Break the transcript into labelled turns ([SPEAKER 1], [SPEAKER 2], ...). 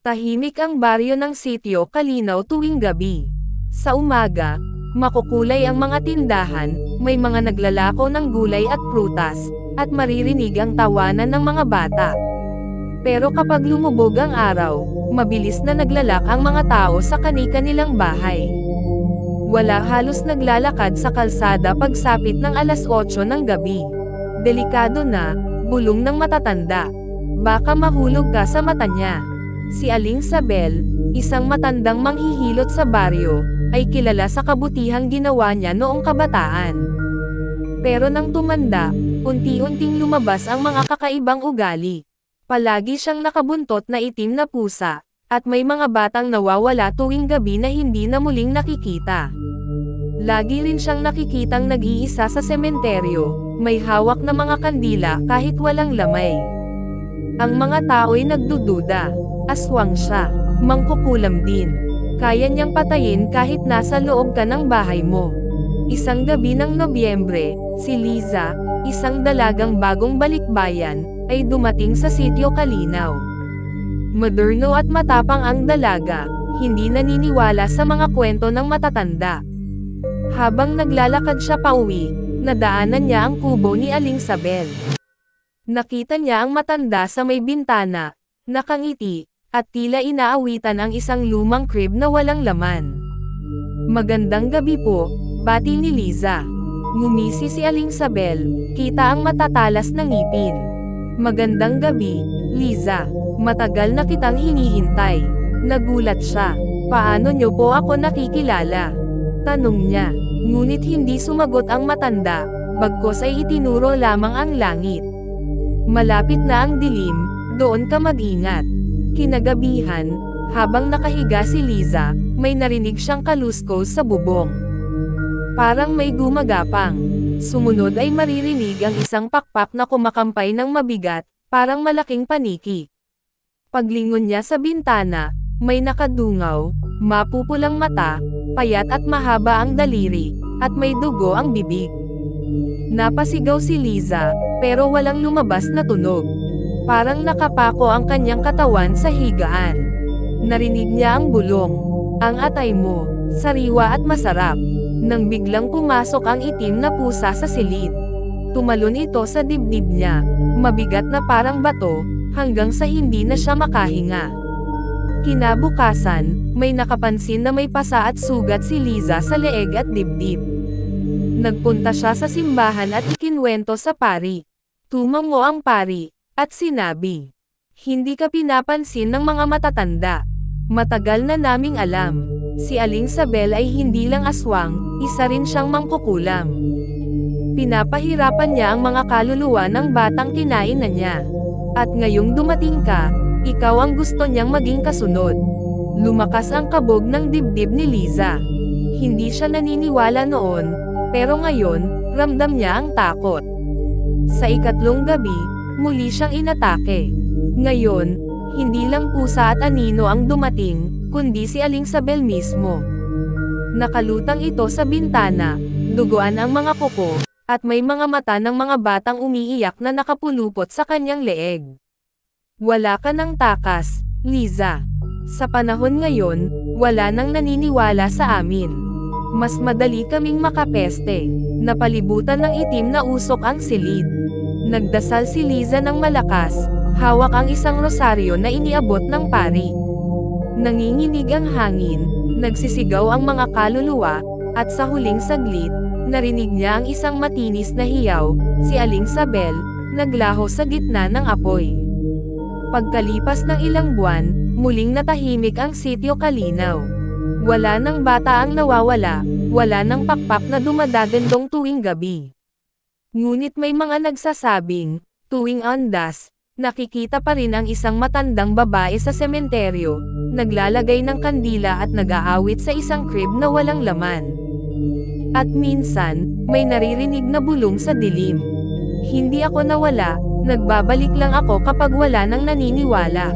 [SPEAKER 1] Tahimik ang baryo ng Sitio Calinaw tuwing gabi. Sa umaga, makukulay ang mga tindahan, may mga naglalako ng gulay at prutas, at maririnig ang tawanan ng mga bata. Pero kapag lumubog ang araw, mabilis na naglalak ang mga tao sa kani-kanilang bahay. Wala halos naglalakad sa kalsada pagsapit ng alas 8 ng gabi. Delikado na, bulong ng matatanda. Baka mahulog ka sa mata niya. Si Aling Sabel, isang matandang manghihilot sa baryo, ay kilala sa kabutihang ginawa niya noong kabataan. Pero nang tumanda, unti-unting lumabas ang mga kakaibang ugali. Palagi siyang nakabuntot na itim na pusa, at may mga batang nawawala tuwing gabi na hindi na muling nakikita. Lagi rin siyang nakikitang nag-iisa sa sementeryo, may hawak na mga kandila kahit walang lamay. Ang mga tao'y nagdududa. Aswang siya, mangkukulam din. Kaya niyang patayin kahit nasa loob ka ng bahay mo. Isang gabi ng Nobyembre, si Liza, isang dalagang bagong balikbayan, ay dumating sa Sitio Calinaw. Moderno at matapang ang dalaga, hindi naniniwala sa mga kwento ng matatanda. Habang naglalakad siya pauwi, nadaanan niya ang kubo ni Aling Sabel. Nakita niya ang matanda sa may bintana, nakangiti, at tila inaawitan ang isang lumang crib na walang laman. Magandang gabi po, bati ni Liza. Ngumisi si Aling Sabel, kita ang matatalas ng ngipin. Magandang gabi, Liza. Matagal na kitang hinihintay. Nagulat siya. Paano niyo po ako nakikilala? Tanong niya. Ngunit hindi sumagot ang matanda, bagkos ay itinuro lamang ang langit. Malapit na ang dilim, doon ka mag-ingat. Kinagabihan, habang nakahiga si Liza, may narinig siyang kaluskos sa bubong. Parang may gumagapang. Sumunod ay maririnig ang isang pakpak na kumakampay ng mabigat, parang malaking paniki. Paglingon niya sa bintana, may nakadungaw, mapupulang mata, payat at mahaba ang daliri, at may dugo ang bibig. Napasigaw si Liza, pero walang lumabas na tunog. Parang nakapako ang kanyang katawan sa higaan. Narinig niya ang bulong. Ang atay mo, sariwa at masarap. Nang biglang pumasok ang itim na pusa sa silid. Tumalon ito sa dibdib niya, mabigat na parang bato, hanggang sa hindi na siya makahinga. Kinabukasan, may nakapansin na may pasa at sugat si Liza sa leeg at dibdib. Nagpunta siya sa simbahan at ikinwento sa pari. Tumango ang pari, at sinabi, "Hindi ka pinapansin ng mga matatanda. Matagal na naming alam, si Aling Sabel ay hindi lang aswang, isa rin siyang mangkukulam. Pinapahirapan niya ang mga kaluluwa ng batang kinain na niya. At ngayong dumating ka, ikaw ang gusto niyang maging kasunod." Lumakas ang kabog ng dibdib ni Liza. Hindi siya naniniwala noon, pero ngayon, ramdam niya ang takot. Sa ikatlong gabi, muli siyang inatake. Ngayon, hindi lang pusa at anino ang dumating, kundi si Aling Sabel mismo. Nakalutang ito sa bintana, duguan ang mga kuko, at may mga mata ng mga batang umiiyak na nakapulupot sa kanyang leeg. Wala ka ng takas, Liza. Sa panahon ngayon, wala nang naniniwala sa amin. Mas madali kaming makapeste. Napalibutan ng itim na usok ang silid. Nagdasal si Liza ng malakas, hawak ang isang rosaryo na iniabot ng pari. Nanginginig ang hangin, nagsisigaw ang mga kaluluwa, at sa huling saglit, narinig niya ang isang matinis na hiyaw, si Aling Sabel, naglaho sa gitna ng apoy. Pagkalipas ng ilang buwan, muling natahimik ang Sitio Calinaw. Wala nang bata ang nawawala, wala nang pakpak na dumadagandong tuwing gabi. Ngunit may mga nagsasabing, tuwing undas, nakikita pa rin ang isang matandang babae sa sementeryo, naglalagay ng kandila at nag-aawit sa isang crib na walang laman. At minsan, may naririnig na bulong sa dilim. Hindi ako nawala, nagbabalik lang ako kapag wala nang naniniwala.